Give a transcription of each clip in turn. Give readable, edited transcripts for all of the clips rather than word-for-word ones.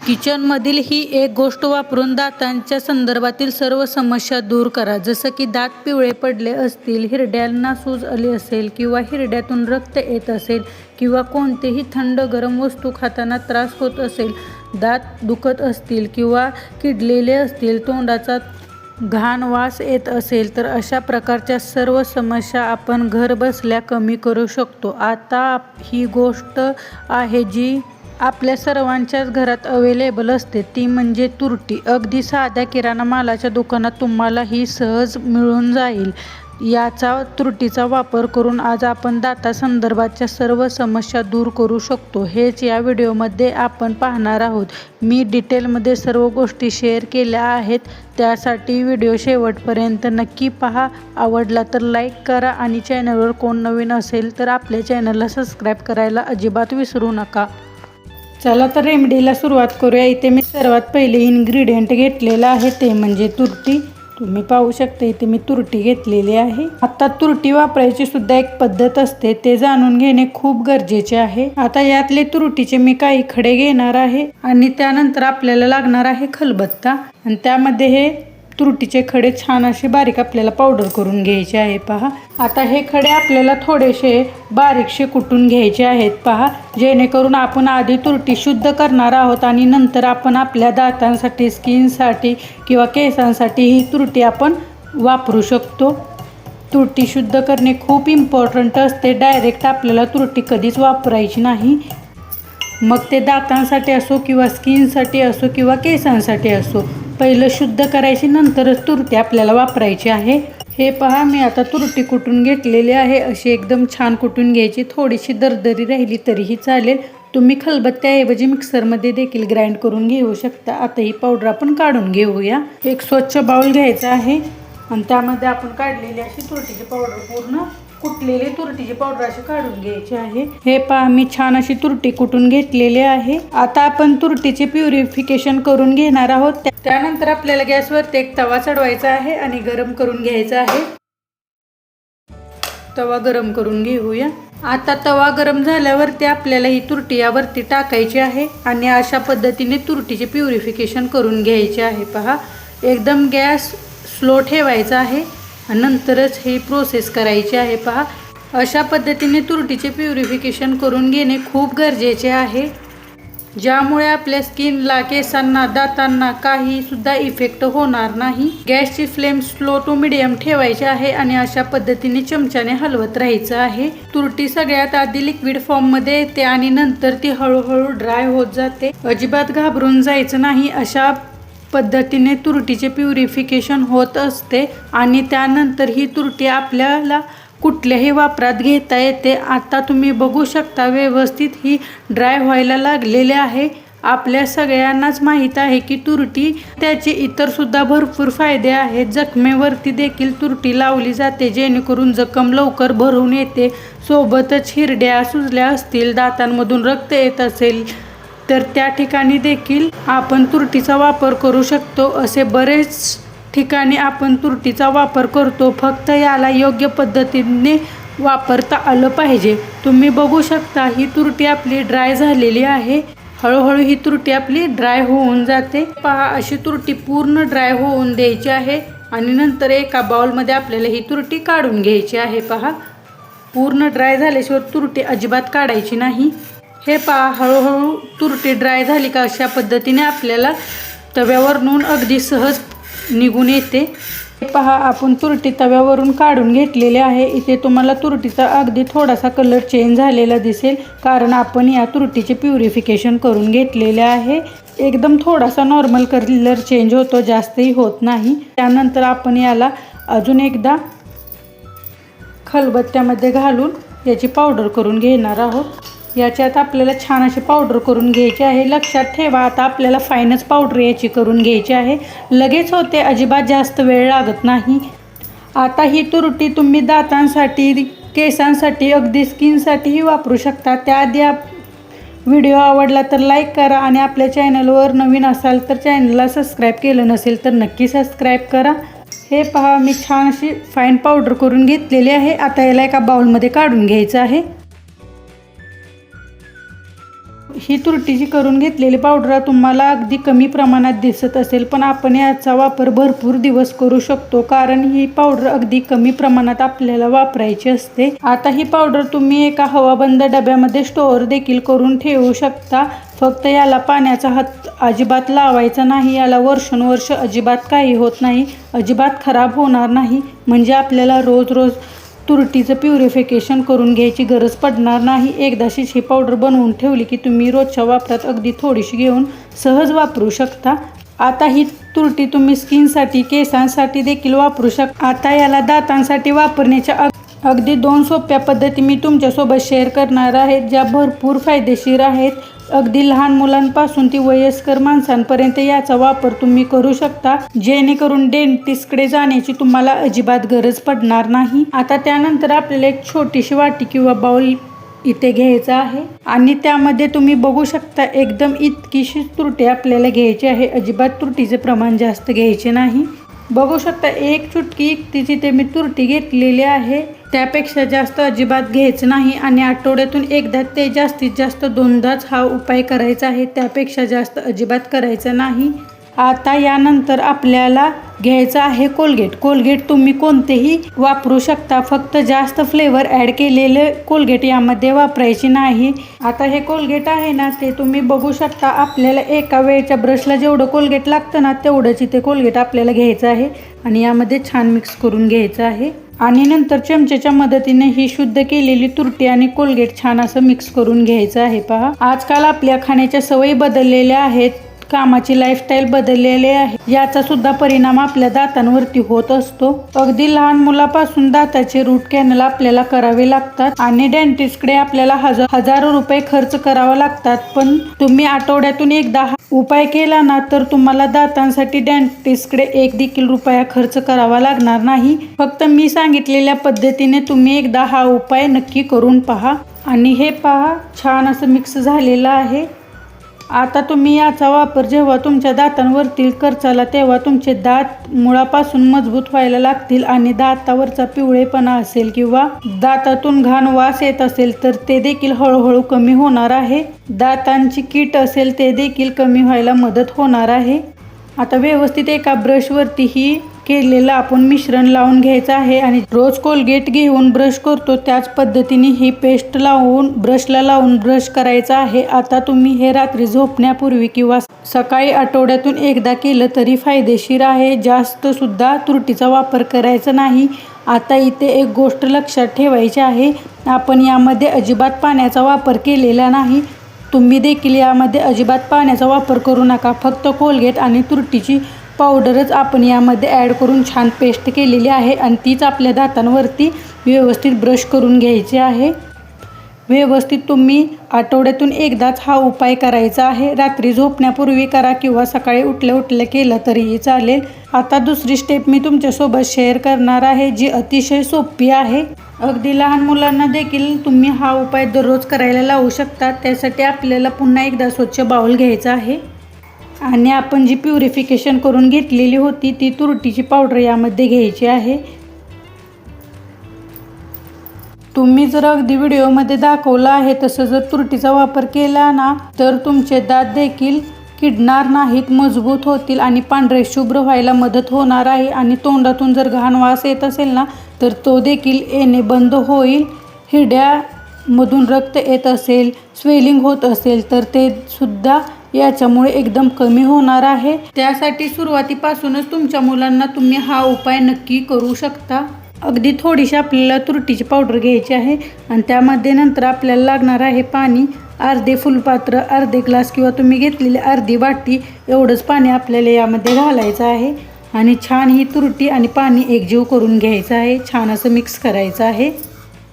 किचनमधील ही एक गोष्ट वापरून दातांच्या संदर्भातील सर्व समस्या दूर करा. जसं की दात पिवळे पडले असतील, हिरड्यांना सूज आली असेल किंवा हिरड्यातून रक्त येत असेल किंवा कोणतेही थंड गरम वस्तू खाताना त्रास होत असेल, दात दुखत असतील किंवा किडलेले असतील, तोंडाचा घाण वास येत असेल, तर अशा प्रकारच्या सर्व समस्या आपण घर बसल्या कमी करू शकतो. आता ही गोष्ट आहे जी आपल्या सर्वांच्याच घरात अवेलेबल असते, ती म्हणजे तुरटी. अगदी साध्या किराणा मालाच्या दुकानात तुम्हाला ही सहज मिळून जाईल. याचा तुरटीचा वापर करून आज आपण दातासंदर्भाच्या सर्व समस्या दूर करू शकतो, हेच या व्हिडिओमध्ये आपण पाहणार आहोत. मी डिटेलमध्ये सर्व गोष्टी शेअर केल्या आहेत, त्यासाठी व्हिडिओ शेवटपर्यंत नक्की पहा. आवडला तर लाईक करा आणि चॅनलवर कोण नवीन असेल तर आपल्या चॅनलला सबस्क्राईब करायला अजिबात विसरू नका. चला तर रेमेडीला सुरुवात करूया. इथे मी सर्वात पहिले इन्ग्रेडियंट घेतलेलं आहे ते म्हणजे तुरटी. तुम्ही पाहू शकता इथे मी तुरटी घेतलेली आहे. आता तुरटी वापरायची सुद्धा एक पद्धत असते, ते जाणून घेणे खूप गरजेचे आहे. आता यातले तुरटीचे मी काही खडे घेणार आहे आणि त्यानंतर आपल्याला लागणार आहे खलबत्ता आणि त्यामध्ये हे तुरटीचे खडे छान असे बारीक आपल्याला पावडर करून घ्यायचे आहे. पहा, आता हे खडे आपल्याला थोडेसे बारीकशे कुटून घ्यायचे आहेत. पहा, जेणेकरून आपण आधी तुरटी शुद्ध करणार आहोत आणि नंतर आपण आपल्या दातांसाठी, स्किनसाठी किंवा केसांसाठी ही तुरटी आपण वापरू शकतो. तुरटी शुद्ध करणे खूप इम्पॉर्टंट असते. डायरेक्ट आपल्याला तुरटी कधीच वापरायची नाही. मग ते दातांसाठी असो किंवा स्किनसाठी असो किंवा केसांसाठी असो, पहिलं शुद्ध करायची, नंतरच तुरटी आपल्याला वापरायची आहे. हे पहा, मी आता तुरटी कुटून घेतलेली आहे. अशी एकदम छान कुटून घ्यायची. थोडीशी दरदरी राहिली तरीही चालेल. तुम्ही खलबत्त्याऐवजी मिक्सरमध्ये देखील ग्राइंड करून घेऊ शकता. आता ही पावडर आपण काढून घेऊया. एक स्वच्छ बाउल घ्यायचा आहे आणि त्यामध्ये आपण काढलेली अशी तुरटीची पावडर, पूर्ण कुटलेली तुरटीची पावडर अशी काढून घ्यायची आहे. हे पहा, मी छान अशी तुरटी कुटून घेतलेली आहे. आता आपण तुरटीचे प्युरिफिकेशन करून घेणार आहोत. त्यानंतर आपल्याला गॅसवरती एक तवा चढवायचा आहे आणि गरम करून घ्यायचा आहे. तवा गरम करून घेऊया. आता तवा गरम झाल्यावरती आपल्याला ही तुरटी यावरती टाकायची आहे आणि अशा पद्धतीने तुरटीचे प्युरिफिकेशन करून घ्यायचे आहे. पहा, एकदम गॅस स्लो ठेवायचा आहे आणि नंतरच ही प्रोसेस करायची आहे. पहा, अशा पद्धतीने तुरटीचे प्युरिफिकेशन करून घेणे खूप गरजेचे आहे, ज्यामुळे आपल्या स्किनला, केसांना, दातांना काही सुद्धा इफेक्ट होणार नाही. गॅसची फ्लेम स्लो टू मिडियम ठेवायची आहे आणि अशा पद्धतीने चमच्याने हलवत राहायचं आहे. तुरटी सगळ्यात आधी लिक्विड फॉर्ममध्ये येते आणि नंतर ती हळूहळू ड्राय होत जाते. अजिबात घाबरून जायचं नाही. अशा पद्धतीने तुरटीचे प्युरिफिकेशन होत असते आणि त्यानंतर ही तुरटी आपल्याला कुठल्याही वापरात घेता येते. आता तुम्ही बघू शकता व्यवस्थित ही ड्राय व्हायला लागलेले आहे. आपल्या सगळ्यांनाच माहीत आहे की तुरटी, त्याचे इतर सुद्धा भरपूर फायदे आहेत. जखमेवरती देखील तुरटी लावली जाते, जेणेकरून जखम लवकर भरून येते. सोबतच हिरड्या सुजल्या असतील, दातांमधून रक्त येत असेल तर त्या ठिकाणी देखील आपण तुरटीचा वापर करू शकतो. असे बरेच ठिकाणी आपण तुरटीचा वापर करतो, फक्त याला योग्य पद्धतीने वापरता आलं पाहिजे. तुम्ही बघू शकता ही तुरटी आपली ड्राय झालेली आहे. हळूहळू ही तुरटी आपली ड्राय होऊन जाते. पहा, अशी तुरटी पूर्ण ड्राय होऊन द्यायची आहे आणि नंतर एका बाउलमध्ये आपल्याला ही तुरटी काढून घ्यायची आहे. पहा, पूर्ण ड्राय झाल्याशिवाय तुरटी अजिबात काढायची नाही. हे पहा, हळूहळू तुरटी ड्राय झाली का अशा पद्धतीने आपल्याला तव्यावरून अगदी सहज निघून येते. हे पहा, आपण तुरटी तव्यावरून काढून घेतलेली आहे. इथे तुम्हाला तुरटीचा अगदी थोडासा कलर चेंज झालेला दिसेल, कारण आपण या तुरटीचे प्युरिफिकेशन करून घेतलेले आहे. एकदम थोडासा नॉर्मल कलर चेंज होतो, जास्तही होत नाही. त्यानंतर आपण याला अजून एकदा खलबत्त्यामध्ये घालून याची पावडर करून घेणार आहोत. याच्यात आपल्याला छान अशी पावडर करून घ्यायची आहे. लक्षात ठेवा, आता आपल्याला फाईनच पावडर याची करून घ्यायची आहे. लगेच होते, अजिबात जास्त वेळ लागत नाही. आता ही तुरटी तुम्ही दातांसाठी, केसांसाठी, अगदी स्किनसाठीही वापरू शकता. त्याआधी व्हिडिओ आवडला तर लाईक करा आणि आपल्या चॅनलवर नवीन असाल तर चॅनलला सबस्क्राईब केलं नसेल तर नक्की सबस्क्राईब करा. हे पहा, मी छान अशी फाईन पावडर करून घेतलेली आहे. आता याला एका बाउलमध्ये काढून घ्यायचं आहे. ही तुरटीची करून घेतलेली पावडर तुम्हाला अगदी कमी प्रमाणात दिसत असेल, पण आपण याचा वापर भरपूर दिवस करू शकतो, कारण ही पावडर अगदी कमी प्रमाणात आपल्याला वापरायची असते. आता ही पावडर तुम्ही एका हवाबंद डब्यामध्ये स्टोअर देखील करून ठेवू शकता. फक्त याला पाण्याचा हात अजिबात लावायचा नाही. याला वर्षानुवर्ष अजिबात काही होत नाही, अजिबात खराब होणार नाही. म्हणजे आपल्याला रोज रोज तुरटीचं प्युरिफिकेशन करून घ्यायची गरज पडणार नाही. एकदाशीच ही पावडर बनवून ठेवली की तुम्ही रोजच्या वापरात अगदी थोडीशी घेऊन सहज वापरू शकता. आता ही तुरटी तुम्ही स्किनसाठी, केसांसाठी देखील वापरू शकता. आता याला दातांसाठी वापरण्याच्या अगदी 2 सोप्या पद्धती मी तुमच्यासोबत शेअर करणार आहे, ज्या भरपूर फायदेशीर आहेत. अगदी लहान मुलांपासून ती वयस्कर माणसांपर्यंत याचा वापर तुम्ही करू शकता, जेणेकरून डेंटिस्टकडे जाण्याची तुम्हाला अजिबात गरज पडणार नाही. आता त्यानंतर आपल्याला एक छोटीशी वाटी किंवा बाउल इथे घ्यायचा आहे आणि त्यामध्ये तुम्ही बघू शकता एकदम इतकीशी तुरटी आपल्याला घ्यायची आहे. अजिबात तुरटीचे प्रमाण जास्त घ्यायचे नाही. बघू शकता 1 चुटकी इतकीच इथे मी तुरटी घेतलेली आहे. त्यापेक्षा जास्त अजिबात घ्यायचं नाही आणि आठवड्यातून एकदा ते जास्तीत जास्त 2दाच हा उपाय करायचा आहे. त्यापेक्षा जास्त अजिबात करायचं नाही. आता यानंतर आपल्याला घ्यायचं आहे कोलगेट तुम्ही कोणतेही वापरू शकता, फक्त जास्त फ्लेवर ॲड केलेले कोलगेट यामध्ये वापरायची नाही. आता हे कोलगेट आहे ना, ते तुम्ही बघू शकता. आपल्याला एका वेळच्या ब्रशला जेवढं कोलगेट लागतं ना, तेवढंच इथे कोलगेट आपल्याला घ्यायचं आहे आणि यामध्ये छान मिक्स करून घ्यायचं आहे. आणि नंतर चमच्याच्या मदतीने ही शुद्ध केलेली तुरटी आणि कोलगेट छान असं मिक्स करून घ्यायचं आहे. पहा, आजकाल आपल्या खाण्याच्या सवयी बदललेल्या आहेत, कामाची लाईफस्टाईल बदललेली आहे. याचा सुद्धा परिणाम आपल्या दातांवरती होत असतो. अगदी लहान मुलापासून दाताचे रूट कॅनल आपल्याला करावे लागतात आणि डेंटिस्टकडे आपल्याला हजारो रुपये खर्च करावा लागतात. पण तुम्ही आठवड्यातून एकदा हा उपाय केला ना, तर तुम्हाला दातांसाठी डेंटिस्टकडे 1 देखील रुपया खर्च करावा लागणार नाही. फक्त मी सांगितलेल्या पद्धतीने तुम्ही एकदा हा उपाय नक्की करून पहा. आणि हे पहा, छान असं मिक्स झालेलं आहे. आता तुम्ही याचा वापर जेव्हा तुमच्या दातांवरती करचाला, तेव्हा तुमचे दात मुळापासून मजबूत व्हायला लागतील आणि दातावरचा पिवळेपणा असेल किंवा दातातून घाण वास येत असेल तर ते देखील हळूहळू कमी होणार आहे. दातांची कीट असेल ते देखील कमी व्हायला मदत होणार आहे. आता व्यवस्थित एका ब्रशवरती ही केलेलं आपण मिश्रण लावून घ्यायचं आहे आणि रोज कोलगेट घेऊन ब्रश करतो त्याच पद्धतीने ही पेस्ट लावून ब्रशला लावून ब्रश करायचा आहे. आता तुम्ही हे रात्री झोपण्यापूर्वी किंवा सकाळी आठवड्यातून एकदा केलं तरी फायदेशीर आहे. जास्त सुद्धा तुरटीचा वापर करायचा नाही. आता इथे एक गोष्ट लक्षात ठेवायची आहे, आपण यामध्ये अजिबात पाण्याचा वापर केलेला नाही. तुम्ही देखील यामध्ये अजिबात पाण्याचा वापर करू नका. फक्त कोलगेट आणि तुरटीची पावडरच आपण यामध्ये ॲड करून छान पेस्ट केलेली आहे आणि तीच आपल्या दातांवरती व्यवस्थित ब्रश करून घ्यायची आहे. व्यवस्थित तुम्ही आठवड्यातून एकदाच हा उपाय करायचा आहे. रात्री झोपण्यापूर्वी करा किंवा सकाळी उठल्या केला तरीही चालेल. आता दुसरी स्टेप मी तुमच्यासोबत शेअर करणार आहे, जी अतिशय सोपी आहे. अगदी लहान मुलांना देखील तुम्ही हा उपाय दररोज करायला लावू शकता. त्यासाठी आपल्याला पुन्हा एकदा स्वच्छ बाउल घ्यायचा आहे आणि आपण जी प्युरिफिकेशन करून घेतलेली होती ती तुरटीची पावडर यामध्ये घ्यायची आहे. तुम्ही जर अगदी व्हिडिओमध्ये दाखवलं आहे तसं जर तुरटीचा वापर केला ना, तर तुमचे दात देखील किडणार नाहीत, मजबूत होतील आणि पांढरे शुभ्र व्हायला मदत होणार आहे. आणि तोंडातून जर घाण वास येत असेल ना, तर तो देखील येणे बंद होईल. हिरड्यामधून रक्त येत असेल, स्वेलिंग होत असेल तर ते सुद्धा याच्यामुळे एकदम कमी होणार आहे. त्यासाठी सुरुवातीपासूनच तुमच्या मुलांना तुम्ही हा उपाय नक्की करू शकता. अगदी थोडीशी आपल्याला तुरटीची पावडर घ्यायची आहे आणि त्यामध्ये नंतर आपल्याला लागणार आहे पाणी. अर्धे फुलपात्र, अर्धे ग्लास किंवा तुम्ही घेतलेली अर्धी वाटी एवढंच पाणी आपल्याला यामध्ये घालायचं आहे आणि छान ही तुरटी आणि पाणी एकजीव करून घ्यायचं आहे. छान असं मिक्स करायचं आहे.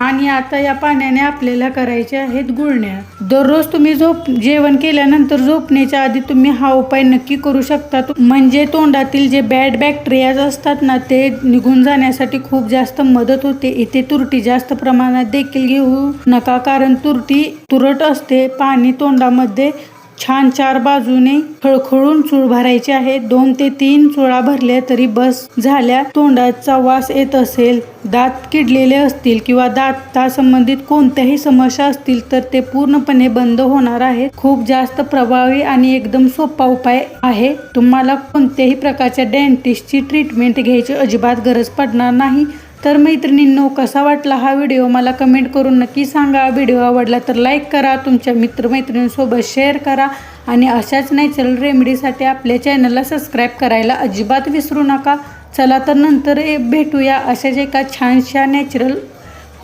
आणि आता या पाण्याने आपल्याला करायचे आहेत गुळण्या. दररोज तुम्ही जेवण केल्यानंतर झोपण्याच्या आधी तुम्ही हा उपाय नक्की करू शकता. म्हणजे तोंडातील जे बॅड बॅक्टेरियाज असतात ना, ते निघून जाण्यासाठी खूप जास्त मदत होते. इथे तुरटी जास्त प्रमाणात देखील घेऊ नका, कारण तुरटी तुरट असते. पाणी तोंडामध्ये छान 4 बाजूने खळखळून चूळ भरायची आहे. 2 ते 3 चुळा भरल्या तरी बस झाल्या. तोंडाचा वास येत असेल, दात किडलेले असतील किंवा दातासंबंधित कोणत्याही समस्या असतील तर ते पूर्णपणे बंद होणार आहे. खूप जास्त प्रभावी आणि एकदम सोपा उपाय आहे. तुम्हाला कोणत्याही प्रकारच्या डेंटिस्टची ट्रीटमेंट घ्यायची अजिबात गरज पडणार नाही. तर मैत्रिणींनो, कसा वाटला हा व्हिडिओ मला कमेंट करून नक्की सांगा. व्हिडिओ आवडला तर लाईक करा, तुमच्या मित्रमैत्रिणींसोबत शेअर करा आणि अशाच नॅचरल रेमेडीसाठी आपल्या चॅनलला सबस्क्राईब करायला अजिबात विसरू नका. चला तर नंतर भेटूया अशाच एका छानशा नॅचरल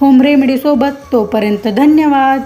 होम रेमेडीसोबत. तोपर्यंत धन्यवाद.